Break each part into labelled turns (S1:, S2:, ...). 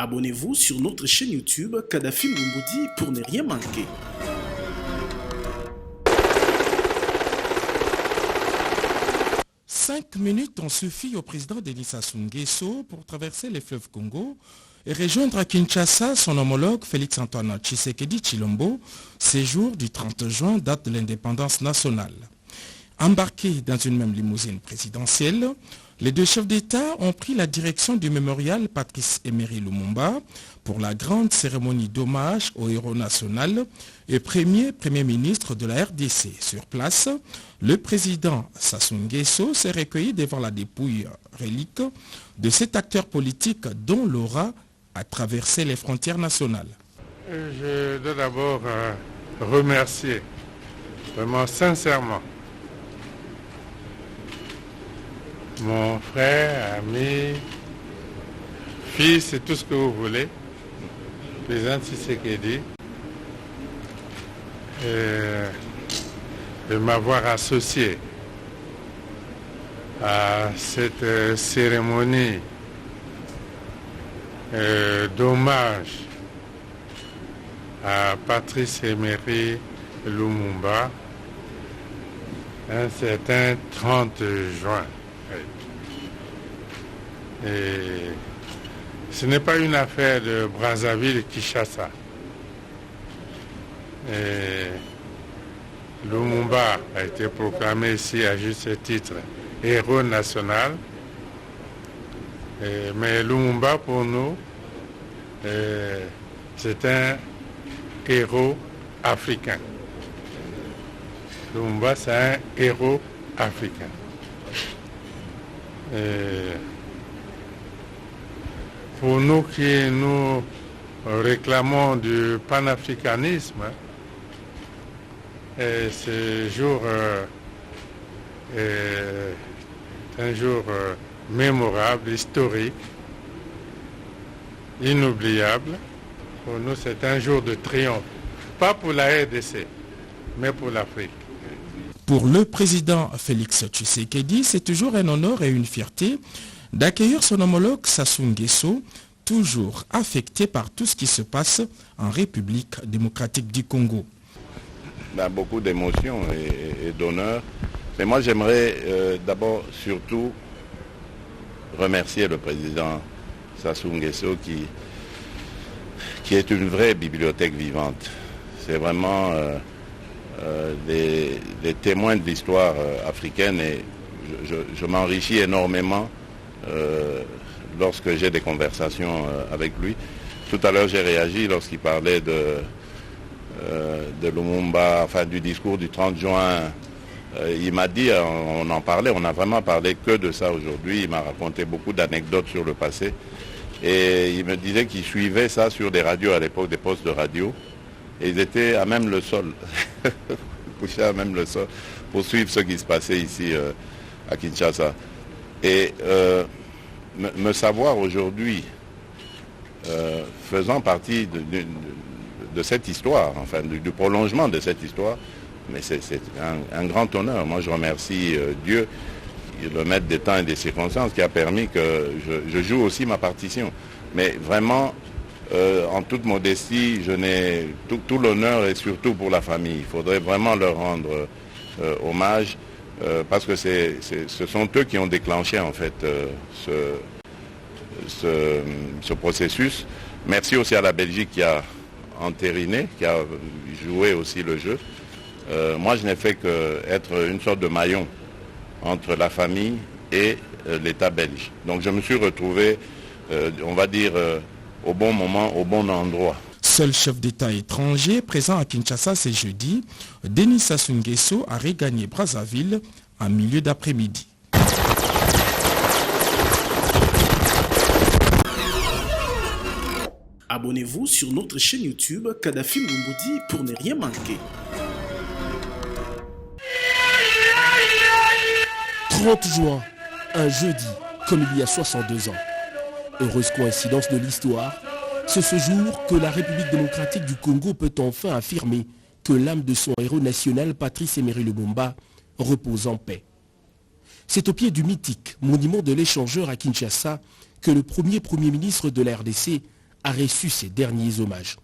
S1: Abonnez-vous sur notre chaîne YouTube Kadhafi Moumoudi pour ne rien manquer.
S2: Cinq minutes ont suffi au président Denis Sassou Nguesso pour traverser les fleuves Congo et rejoindre à Kinshasa son homologue Félix-Antoine Tshisekedi Tshilombo, séjour du 30 juin, date de l'indépendance nationale. Embarqués dans une même limousine présidentielle, les deux chefs d'État ont pris la direction du mémorial Patrice Emery Lumumba pour la grande cérémonie d'hommage au héros national et premier ministre de la RDC. Sur place, le président Sassou Nguesso s'est recueilli devant la dépouille relique de cet acteur politique dont l'aura a traversé les frontières nationales.
S3: Je dois d'abord remercier vraiment sincèrement mon frère, ami, fils et tout ce que vous voulez, le président Tshisekedi, de m'avoir associé à cette cérémonie d'hommage à Patrice Emery Lumumba un certain 30 juin. Et ce n'est pas une affaire de Brazzaville et Kinshasa. Lumumba a été proclamé ici à juste titre héros national. Mais Lumumba pour nous, c'est un héros africain. Lumumba c'est un héros africain. Pour nous qui nous réclamons du panafricanisme, ce jour est un jour mémorable, historique, inoubliable. Pour nous, c'est un jour de triomphe, pas pour la RDC, mais pour l'Afrique.
S2: Pour le président Félix Tshisekedi, c'est toujours un honneur et une fierté d'accueillir son homologue Sassou Nguesso, toujours affecté par tout ce qui se passe en République démocratique du Congo.
S4: Beaucoup d'émotions et d'honneur. Mais moi, j'aimerais d'abord surtout remercier le président Sassou Nguesso qui est une vraie bibliothèque vivante. C'est vraiment des témoins de l'histoire africaine et je m'enrichis énormément lorsque j'ai des conversations avec lui. Tout à l'heure, j'ai réagi lorsqu'il parlait de Lumumba, enfin du discours du 30 juin. Il m'a dit, on en parlait, on n'a vraiment parlé que de ça aujourd'hui. Il m'a raconté beaucoup d'anecdotes sur le passé. Et il me disait qu'il suivait ça sur des radios à l'époque, des postes de radio. Et ils étaient à même le sol, couchés à même le sol, pour suivre ce qui se passait ici à Kinshasa. Et me savoir aujourd'hui faisant partie de cette histoire, enfin du prolongement de cette histoire, mais c'est un grand honneur. Moi je remercie Dieu, le maître des temps et des circonstances, qui a permis que je joue aussi ma partition. Mais vraiment, en toute modestie, je n'ai tout l'honneur et surtout pour la famille. Il faudrait vraiment leur rendre hommage. Parce que ce sont eux qui ont déclenché en fait ce processus. Merci aussi à la Belgique qui a entériné, qui a joué aussi le jeu. Moi, je n'ai fait qu'être une sorte de maillon entre la famille et l'État belge. Donc je me suis retrouvé, on va dire, au bon moment, au bon endroit.
S2: Seul chef d'État étranger présent à Kinshasa ce jeudi, Denis Sassou Nguesso a regagné Brazzaville en milieu d'après-midi.
S1: Abonnez-vous sur notre chaîne YouTube Kadhafi Moumoudi pour ne rien manquer.
S5: 30 juin, un jeudi, comme il y a 62 ans. Heureuse coïncidence de l'histoire, c'est ce jour que la République démocratique du Congo peut enfin affirmer que l'âme de son héros national, Patrice Emery Lumumba, repose en paix. C'est au pied du mythique monument de l'échangeur à Kinshasa que le premier ministre de la RDC a reçu ses derniers hommages.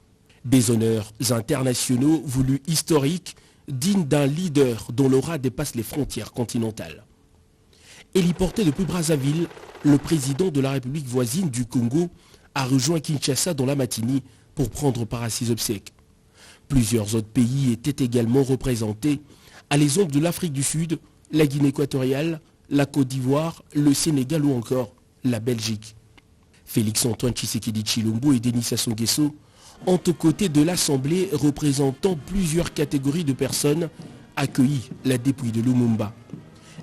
S5: Des honneurs internationaux voulus historiques, dignes d'un leader dont l'aura dépasse les frontières continentales. Héliporté depuis Brazzaville, le président de la République voisine du Congo a rejoint Kinshasa dans la matinée pour prendre part à ses obsèques. Plusieurs autres pays étaient également représentés, à l'exemple de l'Afrique du Sud, la Guinée équatoriale, la Côte d'Ivoire, le Sénégal ou encore la Belgique. Félix-Antoine Tshisekedi Tshilombo et Denis Sassou Nguesso ont aux côtés de l'Assemblée représentant plusieurs catégories de personnes accueilli la dépouille de Lumumba.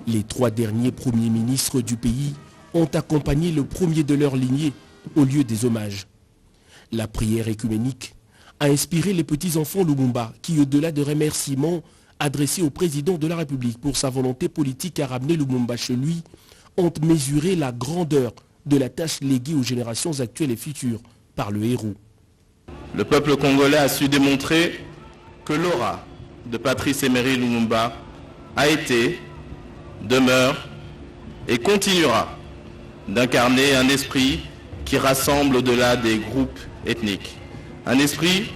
S5: Les 3 derniers premiers ministres du pays ont accompagné le premier de leur lignée au lieu des hommages. La prière écuménique a inspiré les petits-enfants Lumumba qui, au-delà de remerciements adressés au président de la République pour sa volonté politique à ramener Lumumba chez lui, ont mesuré la grandeur de la tâche léguée aux générations actuelles et futures par le héros.
S6: Le peuple congolais a su démontrer que l'aura de Patrice Emery Lumumba a été, demeure et continuera d'incarner un esprit qui rassemble au-delà des groupes ethniques, un esprit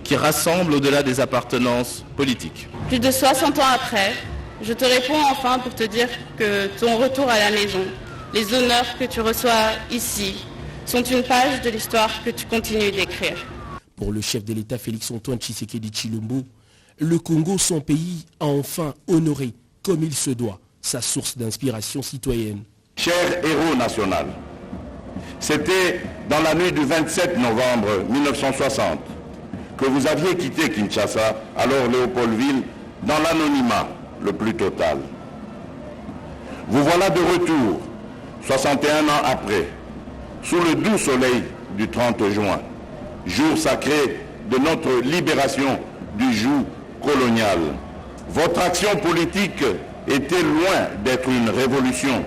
S6: qui rassemble au-delà des appartenances politiques.
S7: Plus de 60 ans après, je te réponds enfin pour te dire que ton retour à la maison, les honneurs que tu reçois ici, sont une page de l'histoire que tu continues d'écrire.
S5: Pour le chef de l'État Félix-Antoine Tshisekedi Tshilombo, le Congo, son pays, a enfin honoré, comme il se doit, sa source d'inspiration citoyenne.
S8: Cher héros national, c'était dans la nuit du 27 novembre 1960 que vous aviez quitté Kinshasa, alors Léopoldville, dans l'anonymat le plus total. Vous voilà de retour, 61 ans après, sous le doux soleil du 30 juin, jour sacré de notre libération du joug colonial. Votre action politique était loin d'être une révolution,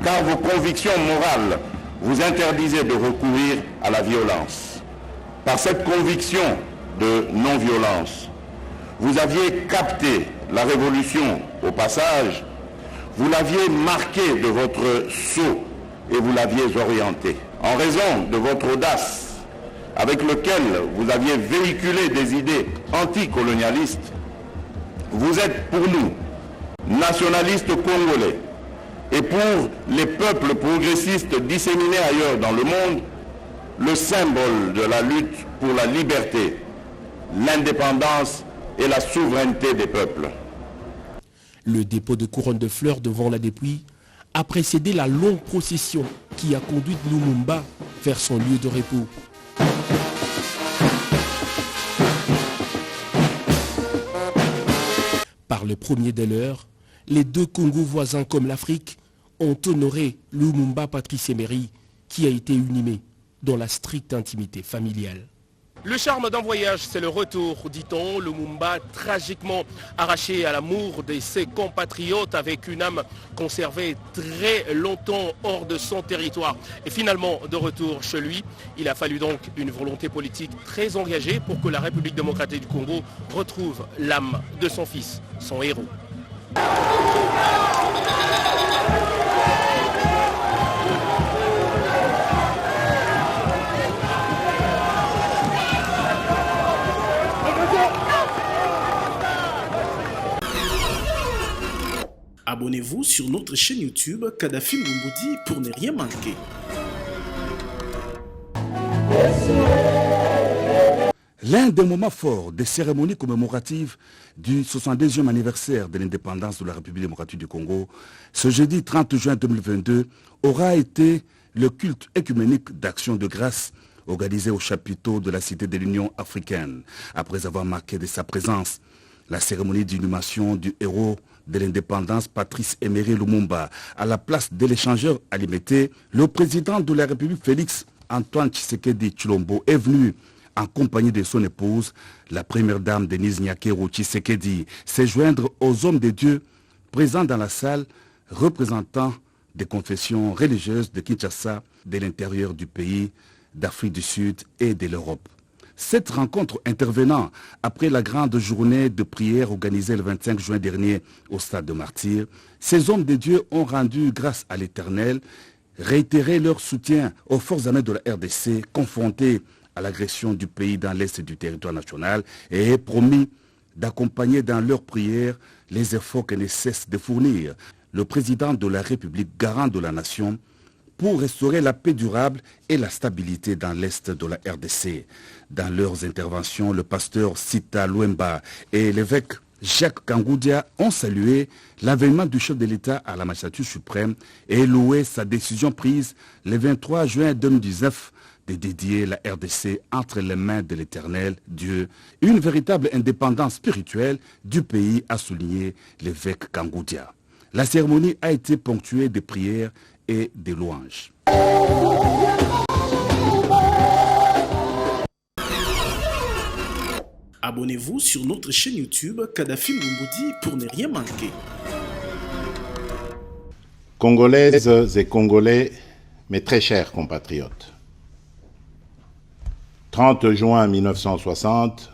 S8: car vos convictions morales vous interdisaient de recourir à la violence. Par cette conviction de non-violence, vous aviez capté la révolution au passage, vous l'aviez marquée de votre sceau et vous l'aviez orientée. En raison de votre audace, avec lequel vous aviez véhiculé des idées anticolonialistes, vous êtes pour nous, nationalistes congolais, et pour les peuples progressistes disséminés ailleurs dans le monde, le symbole de la lutte pour la liberté, l'indépendance et la souveraineté des peuples.
S5: Le dépôt de couronne de fleurs devant la dépouille a précédé la longue procession qui a conduit Lumumba vers son lieu de repos. Par le premier de l'heure, les 2 Congos voisins comme l'Afrique ont honoré Lumumba Patrice Emery qui a été inhumé dans la stricte intimité familiale. Le charme d'un voyage, c'est le retour, dit-on. Lumumba, tragiquement arraché à l'amour de ses compatriotes avec une âme conservée très longtemps hors de son territoire. Et finalement, de retour chez lui, il a fallu donc une volonté politique très engagée pour que la République démocratique du Congo retrouve l'âme de son fils, son héros.
S1: Abonnez-vous sur notre chaîne YouTube Kadhafi Mboumoudi pour ne rien manquer.
S9: L'un des moments forts des cérémonies commémoratives du 72e anniversaire de l'indépendance de la République démocratique du Congo, ce jeudi 30 juin 2022, aura été le culte œcuménique d'action de grâce organisé au chapiteau de la Cité de l'Union africaine. Après avoir marqué de sa présence la cérémonie d'inhumation du héros de l'indépendance Patrice Emery Lumumba à la place de l'échangeur Alimété, le président de la République Félix Antoine Tshisekedi Tshilombo est venu en compagnie de son épouse, la première dame Denise Nyakero Tshisekedi, se joindre aux hommes de Dieu présents dans la salle représentant des confessions religieuses de Kinshasa, de l'intérieur du pays, d'Afrique du Sud et de l'Europe. Cette rencontre intervenant après la grande journée de prière organisée le 25 juin dernier au stade de Martyrs, ces hommes de Dieu ont rendu grâce à l'Éternel, réitéré leur soutien aux forces armées de la RDC confrontées à l'agression du pays dans l'est du territoire national et promis d'accompagner dans leurs prières les efforts qu'elles ne cessent de fournir le président de la République, garant de la nation, pour restaurer la paix durable et la stabilité dans l'est de la RDC. Dans leurs interventions, le pasteur Sita Louemba et l'évêque Jacques Kangoudia ont salué l'avènement du chef de l'État à la magistrature suprême et loué sa décision prise le 23 juin 2019 de dédier la RDC entre les mains de l'Éternel Dieu. Une véritable indépendance spirituelle du pays, a souligné l'évêque Kangoudia. La cérémonie a été ponctuée de prières et de louanges.
S1: Abonnez-vous sur notre chaîne YouTube Kadhafi Moumoudi pour ne rien manquer.
S4: Congolaises et Congolais, mes très chers compatriotes, 30 juin 1960,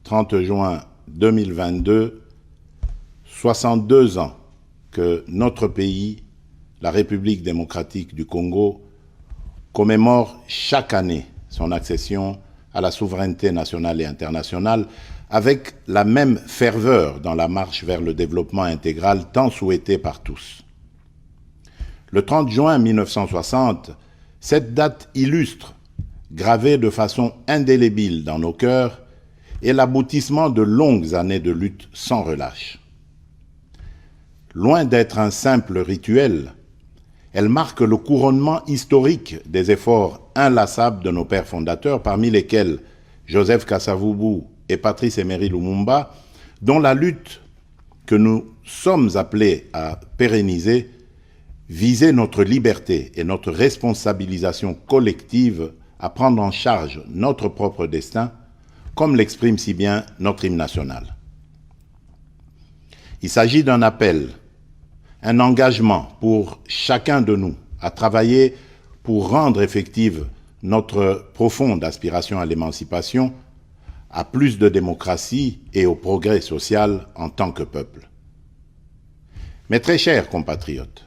S4: 30 juin 2022, 62 ans que notre pays, la République démocratique du Congo, commémore chaque année son accession à la souveraineté nationale et internationale avec la même ferveur dans la marche vers le développement intégral tant souhaité par tous. Le 30 juin 1960, cette date illustre, gravée de façon indélébile dans nos cœurs, est l'aboutissement de longues années de lutte sans relâche. Loin d'être un simple rituel, elle marque le couronnement historique des efforts inlassables de nos pères fondateurs, parmi lesquels Joseph Kasavubu et Patrice Emery Lumumba, dont la lutte que nous sommes appelés à pérenniser visait notre liberté et notre responsabilisation collective à prendre en charge notre propre destin, comme l'exprime si bien notre hymne national. Il s'agit d'un appel, un engagement pour chacun de nous à travailler pour rendre effective notre profonde aspiration à l'émancipation, à plus de démocratie et au progrès social en tant que peuple. Mes très chers compatriotes,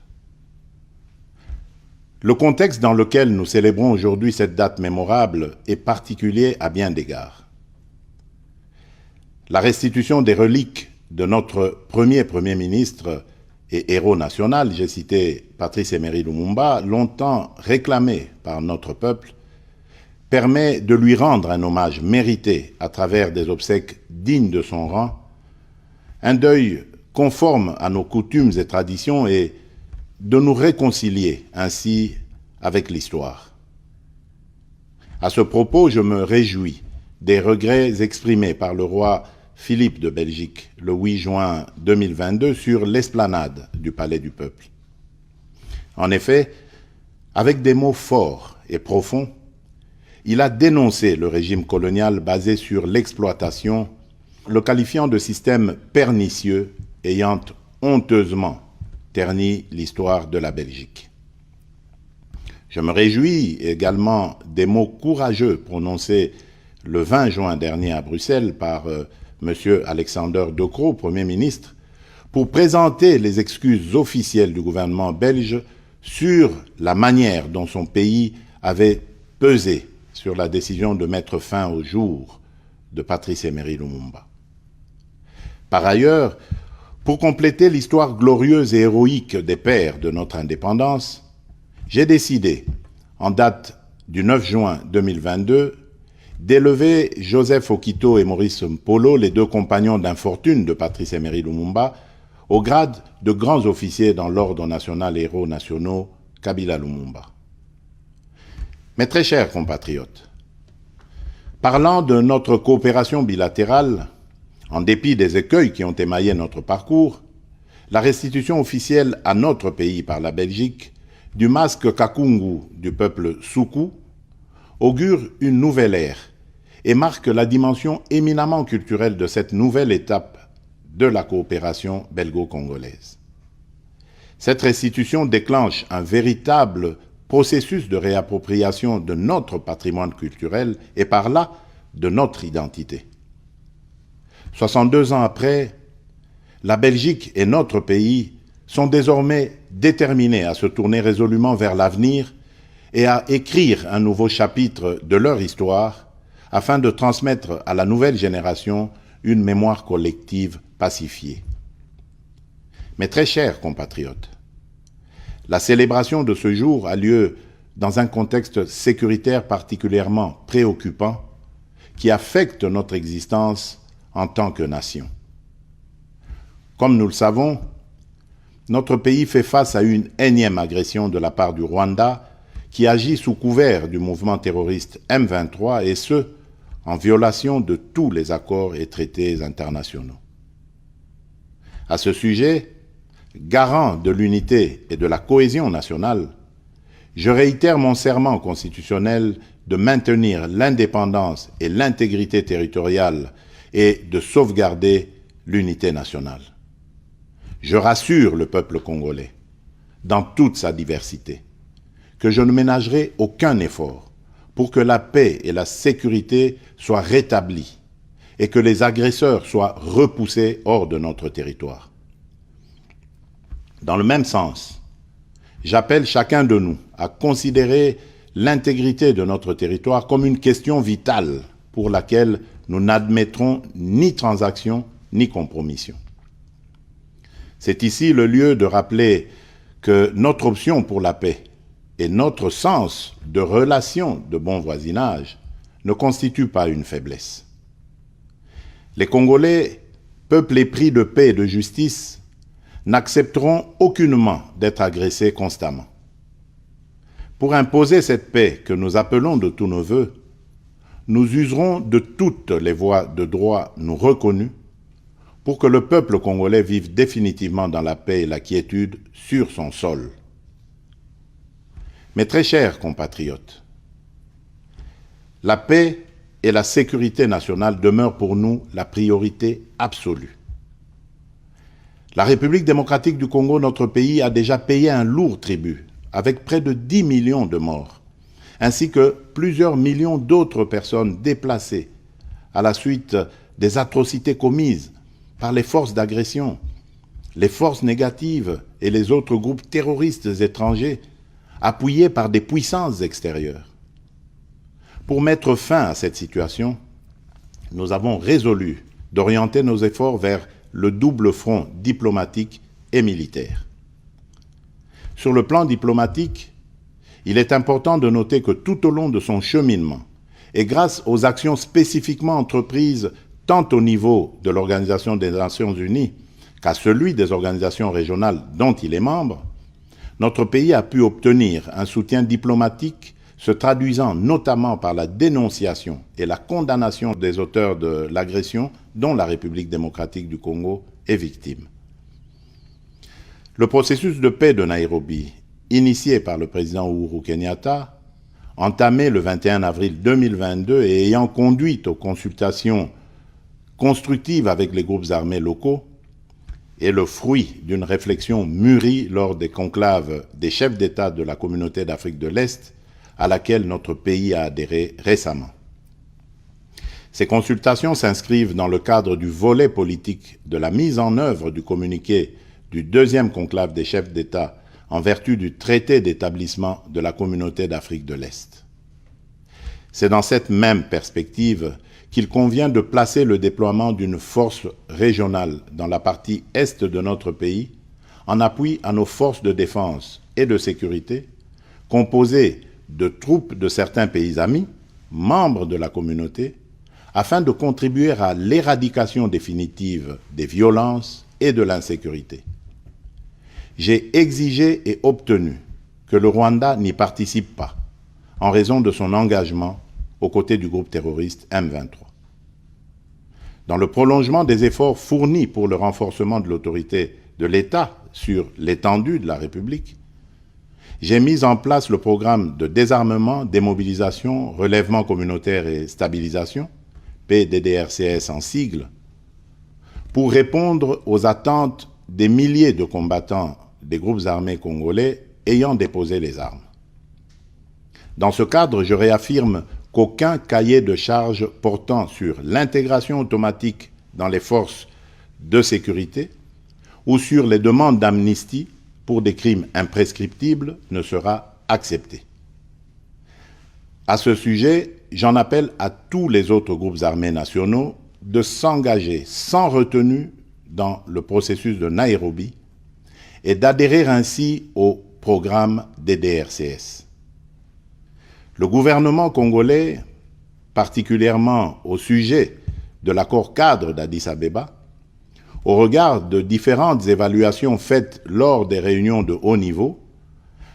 S4: le contexte dans lequel nous célébrons aujourd'hui cette date mémorable est particulier à bien d'égards. La restitution des reliques de notre Premier ministre et héros national, j'ai cité Patrice Emery Lumumba, longtemps réclamé par notre peuple, permet de lui rendre un hommage mérité à travers des obsèques dignes de son rang, un deuil conforme à nos coutumes et traditions et de nous réconcilier ainsi avec l'histoire. À ce propos, je me réjouis des regrets exprimés par le roi Philippe de Belgique le 8 juin 2022 sur l'esplanade du Palais du Peuple. En effet, avec des mots forts et profonds, il a dénoncé le régime colonial basé sur l'exploitation, le qualifiant de système pernicieux ayant honteusement terni l'histoire de la Belgique. Je me réjouis également des mots courageux prononcés le 20 juin dernier à Bruxelles par M. Alexander De Croo, Premier ministre, pour présenter les excuses officielles du gouvernement belge sur la manière dont son pays avait pesé sur la décision de mettre fin au jour de Patrice Emery Lumumba. Par ailleurs, pour compléter l'histoire glorieuse et héroïque des pères de notre indépendance, j'ai décidé, en date du 9 juin 2022, d'élever Joseph Okito et Maurice Mpolo, les deux compagnons d'infortune de Patrice Emery Lumumba, au grade de grands officiers dans l'Ordre national et héros nationaux Kabila Lumumba. Mes très chers compatriotes, parlant de notre coopération bilatérale, en dépit des écueils qui ont émaillé notre parcours, la restitution officielle à notre pays par la Belgique du masque Kakungu du peuple Soukou augure une nouvelle ère et marque la dimension éminemment culturelle de cette nouvelle étape de la coopération belgo-congolaise. Cette restitution déclenche un véritable processus de réappropriation de notre patrimoine culturel et par là de notre identité. 62 ans après, la Belgique et notre pays sont désormais déterminés à se tourner résolument vers l'avenir et à écrire un nouveau chapitre de leur histoire afin de transmettre à la nouvelle génération une mémoire collective pacifiée. Mes très chers compatriotes, la célébration de ce jour a lieu dans un contexte sécuritaire particulièrement préoccupant qui affecte notre existence en tant que nation. Comme nous le savons, notre pays fait face à une énième agression de la part du Rwanda qui agit sous couvert du mouvement terroriste M23 et ce, en violation de tous les accords et traités internationaux. À ce sujet, garant de l'unité et de la cohésion nationale, je réitère mon serment constitutionnel de maintenir l'indépendance et l'intégrité territoriale et de sauvegarder l'unité nationale. Je rassure le peuple congolais, dans toute sa diversité, que je ne ménagerai aucun effort pour que la paix et la sécurité soient rétablies et que les agresseurs soient repoussés hors de notre territoire. Dans le même sens, j'appelle chacun de nous à considérer l'intégrité de notre territoire comme une question vitale pour laquelle nous n'admettrons ni transaction ni compromission. C'est ici le lieu de rappeler que notre option pour la paix et notre sens de relation de bon voisinage ne constituent pas une faiblesse. Les Congolais, peuple épris de paix et de justice, n'accepteront aucunement d'être agressés constamment. Pour imposer cette paix que nous appelons de tous nos vœux, nous userons de toutes les voies de droit nous reconnues pour que le peuple congolais vive définitivement dans la paix et la quiétude sur son sol. Mes très chers compatriotes, la paix et la sécurité nationale demeurent pour nous la priorité absolue. La République démocratique du Congo, notre pays, a déjà payé un lourd tribut, avec près de 10 millions de morts, ainsi que plusieurs millions d'autres personnes déplacées à la suite des atrocités commises par les forces d'agression, les forces négatives et les autres groupes terroristes étrangers, appuyés par des puissances extérieures. Pour mettre fin à cette situation, nous avons résolu d'orienter nos efforts vers le double front diplomatique et militaire. Sur le plan diplomatique, il est important de noter que tout au long de son cheminement, et grâce aux actions spécifiquement entreprises tant au niveau de l'Organisation des Nations Unies qu'à celui des organisations régionales dont il est membre, notre pays a pu obtenir un soutien diplomatique se traduisant notamment par la dénonciation et la condamnation des auteurs de l'agression dont la République démocratique du Congo est victime. Le processus de paix de Nairobi, initié par le président Uhuru Kenyatta, entamé le 21 avril 2022 et ayant conduit aux consultations constructives avec les groupes armés locaux, est le fruit d'une réflexion mûrie lors des conclaves des chefs d'État de la communauté d'Afrique de l'Est, à laquelle notre pays a adhéré récemment. Ces consultations s'inscrivent dans le cadre du volet politique de la mise en œuvre du communiqué du deuxième conclave des chefs d'État en vertu du traité d'établissement de la communauté d'Afrique de l'Est. C'est dans cette même perspective qu'il convient de placer le déploiement d'une force régionale dans la partie est de notre pays en appui à nos forces de défense et de sécurité, composées de troupes de certains pays amis, membres de la communauté, afin de contribuer à l'éradication définitive des violences et de l'insécurité. J'ai exigé et obtenu que le Rwanda n'y participe pas, en raison de son engagement aux côtés du groupe terroriste M23. Dans le prolongement des efforts fournis pour le renforcement de l'autorité de l'État sur l'étendue de la République, j'ai mis en place le programme de désarmement, démobilisation, relèvement communautaire et stabilisation, PDDRCS en sigle, pour répondre aux attentes des milliers de combattants des groupes armés congolais ayant déposé les armes. Dans ce cadre, je réaffirme qu'aucun cahier de charges portant sur l'intégration automatique dans les forces de sécurité ou sur les demandes d'amnistie pour des crimes imprescriptibles ne sera acceptée. À ce sujet, j'en appelle à tous les autres groupes armés nationaux de s'engager sans retenue dans le processus de Nairobi et d'adhérer ainsi au programme des DRCS. Le gouvernement congolais, particulièrement au sujet de l'accord cadre d'Addis Abeba, au regard de différentes évaluations faites lors des réunions de haut niveau,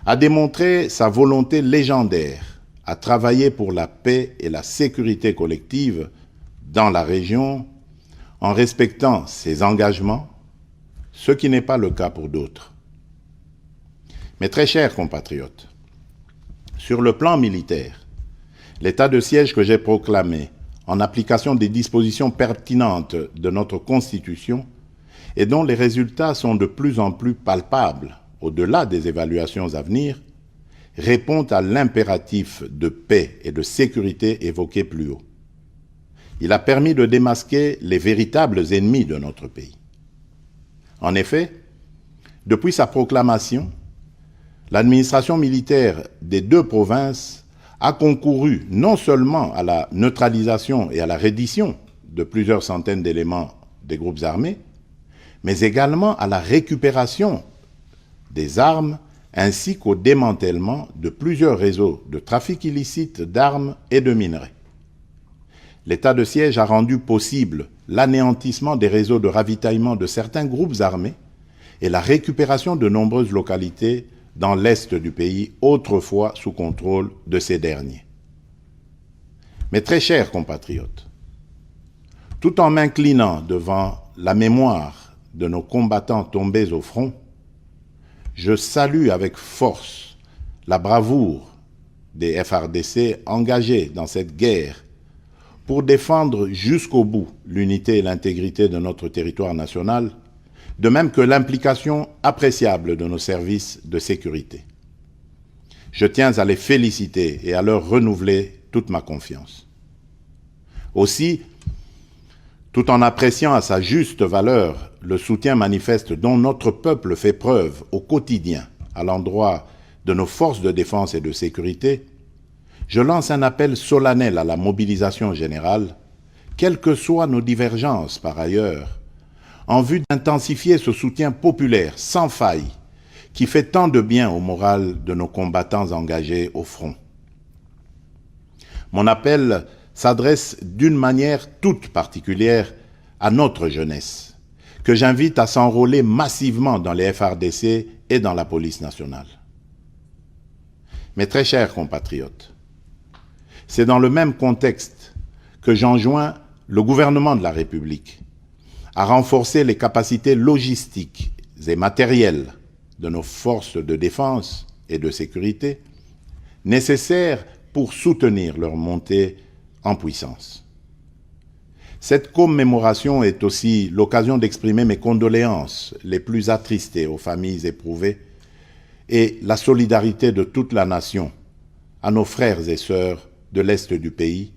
S4: a démontré sa volonté légendaire à travailler pour la paix et la sécurité collective dans la région en respectant ses engagements, ce qui n'est pas le cas pour d'autres. Mes très chers compatriotes, sur le plan militaire, l'état de siège que j'ai proclamé en application des dispositions pertinentes de notre Constitution et dont les résultats sont de plus en plus palpables au-delà des évaluations à venir, répond à l'impératif de paix et de sécurité évoqué plus haut. Il a permis de démasquer les véritables ennemis de notre pays. En effet, depuis sa proclamation, l'administration militaire des deux provinces a concouru non seulement à la neutralisation et à la reddition de plusieurs centaines d'éléments des groupes armés, mais également à la récupération des armes ainsi qu'au démantèlement de plusieurs réseaux de trafic illicite d'armes et de minerais. L'état de siège a rendu possible l'anéantissement des réseaux de ravitaillement de certains groupes armés et la récupération de nombreuses localités dans l'est du pays, autrefois sous contrôle de ces derniers. Mes très chers compatriotes, tout en m'inclinant devant la mémoire de nos combattants tombés au front, je salue avec force la bravoure des FARDC engagés dans cette guerre pour défendre jusqu'au bout l'unité et l'intégrité de notre territoire national, de même que l'implication appréciable de nos services de sécurité. Je tiens à les féliciter et à leur renouveler toute ma confiance. Aussi, tout en appréciant à sa juste valeur le soutien manifeste dont notre peuple fait preuve au quotidien à l'endroit de nos forces de défense et de sécurité, je lance un appel solennel à la mobilisation générale, quelles que soient nos divergences par ailleurs, en vue d'intensifier ce soutien populaire sans faille qui fait tant de bien au moral de nos combattants engagés au front. Mon appel s'adresse d'une manière toute particulière à notre jeunesse, que j'invite à s'enrôler massivement dans les FARDC et dans la police nationale. Mes très chers compatriotes, c'est dans le même contexte que j'enjoins le gouvernement de la République à renforcer les capacités logistiques et matérielles de nos forces de défense et de sécurité nécessaires pour soutenir leur montée en puissance. Cette commémoration est aussi l'occasion d'exprimer mes condoléances les plus attristées aux familles éprouvées et la solidarité de toute la nation à nos frères et sœurs de l'Est du pays,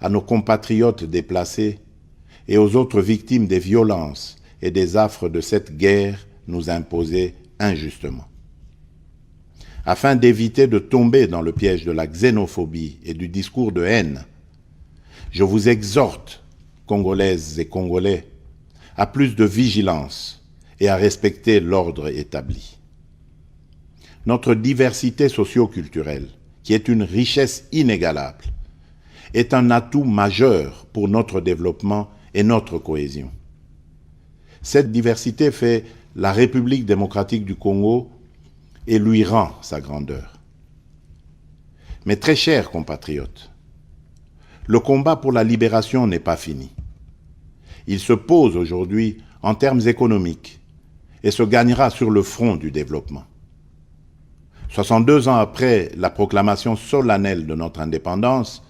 S4: à nos compatriotes déplacés et aux autres victimes des violences et des affres de cette guerre nous imposée injustement. Afin d'éviter de tomber dans le piège de la xénophobie et du discours de haine, je vous exhorte, Congolaises et Congolais, à plus de vigilance et à respecter l'ordre établi. Notre diversité socio-culturelle, qui est une richesse inégalable, est un atout majeur pour notre développement et notre cohésion. Cette diversité fait la République démocratique du Congo et lui rend sa grandeur. Mes très chers compatriotes, le combat pour la libération n'est pas fini. Il se pose aujourd'hui en termes économiques et se gagnera sur le front du développement. 62 ans après la proclamation solennelle de notre indépendance,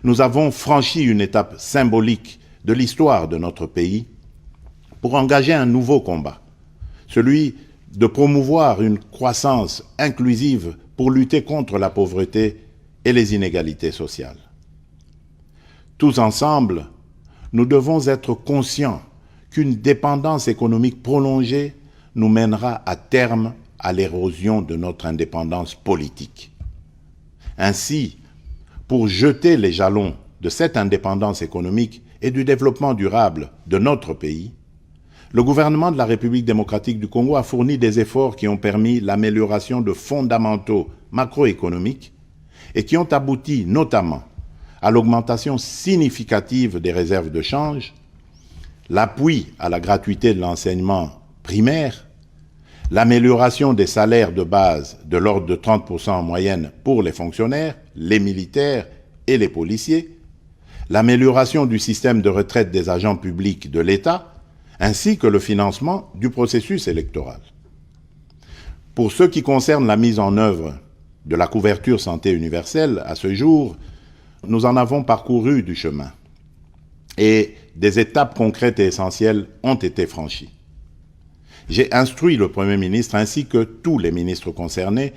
S4: nous avons franchi une étape symbolique de l'histoire de notre pays pour engager un nouveau combat, celui de promouvoir une croissance inclusive pour lutter contre la pauvreté et les inégalités sociales. Tous ensemble, nous devons être conscients qu'une dépendance économique prolongée nous mènera à terme à l'érosion de notre indépendance politique. Ainsi, pour jeter les jalons de cette indépendance économique et du développement durable de notre pays, le gouvernement de la République démocratique du Congo a fourni des efforts qui ont permis l'amélioration de fondamentaux macroéconomiques et qui ont abouti notamment à l'augmentation significative des réserves de change, l'appui à la gratuité de l'enseignement primaire, l'amélioration des salaires de base de l'ordre de 30% en moyenne pour les fonctionnaires, les militaires et les policiers, l'amélioration du système de retraite des agents publics de l'État, ainsi que le financement du processus électoral. Pour ce qui concerne la mise en œuvre de la couverture santé universelle, à ce jour, nous en avons parcouru du chemin et des étapes concrètes et essentielles ont été franchies. J'ai instruit le Premier ministre ainsi que tous les ministres concernés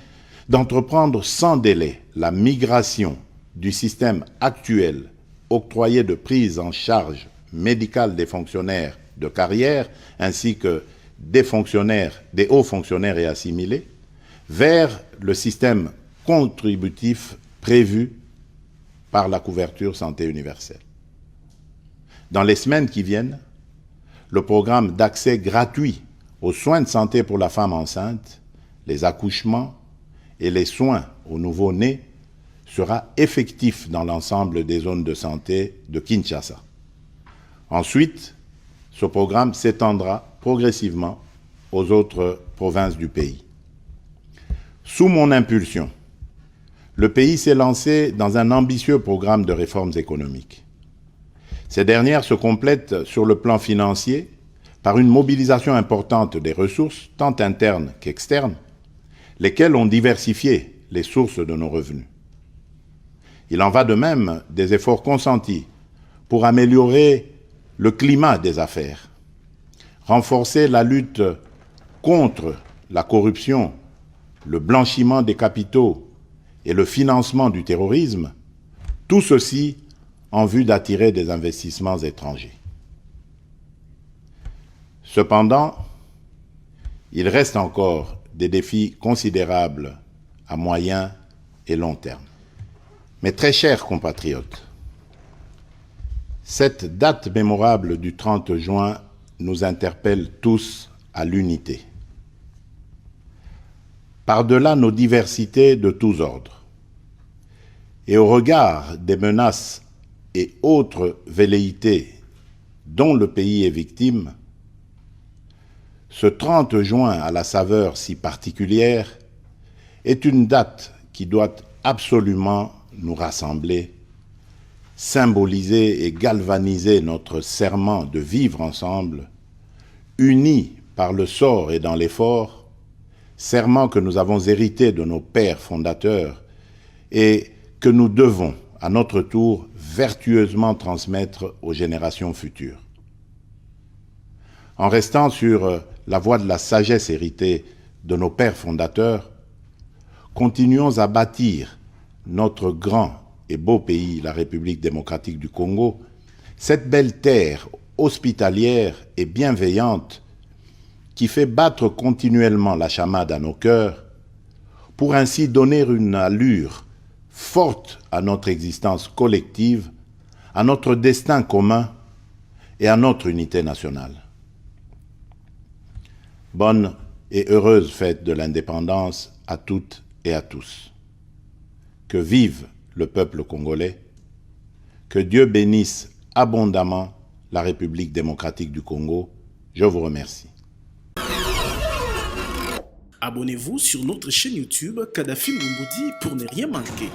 S4: d'entreprendre sans délai la migration du système actuel octroyé de prise en charge médicale des fonctionnaires de carrière ainsi que des hauts fonctionnaires et assimilés vers le système contributif prévu par la couverture santé universelle. Dans les semaines qui viennent, le programme d'accès gratuit aux soins de santé pour la femme enceinte, les accouchements et les soins aux nouveau-nés sera effectif dans l'ensemble des zones de santé de Kinshasa. Ensuite, ce programme s'étendra progressivement aux autres provinces du pays. Sous mon impulsion, le pays s'est lancé dans un ambitieux programme de réformes économiques. Ces dernières se complètent sur le plan financier par une mobilisation importante des ressources, tant internes qu'externes, lesquelles ont diversifié les sources de nos revenus. Il en va de même des efforts consentis pour améliorer le climat des affaires, renforcer la lutte contre la corruption, le blanchiment des capitaux et le financement du terrorisme, tout ceci en vue d'attirer des investissements étrangers. Cependant, il reste encore des défis considérables à moyen et long terme. Mes très chers compatriotes, cette date mémorable du 30 juin nous interpelle tous à l'unité. Par-delà nos diversités de tous ordres, et au regard des menaces et autres velléités dont le pays est victime, ce 30 juin à la saveur si particulière est une date qui doit absolument nous rassembler, symboliser et galvaniser notre serment de vivre ensemble, unis par le sort et dans l'effort, serment que nous avons hérité de nos pères fondateurs et que nous devons, à notre tour, vertueusement transmettre aux générations futures. En restant sur la voie de la sagesse héritée de nos pères fondateurs, continuons à bâtir notre grand et beau pays, la République démocratique du Congo, cette belle terre hospitalière et bienveillante qui fait battre continuellement la chamade à nos cœurs, pour ainsi donner une allure forte à notre existence collective, à notre destin commun et à notre unité nationale. Bonne et heureuse fête de l'indépendance à toutes et à tous. Que vive le peuple congolais, que Dieu bénisse abondamment la République démocratique du Congo. Je vous remercie.
S1: Abonnez-vous sur notre chaîne YouTube Kadhafi Mboumoudi pour ne rien manquer.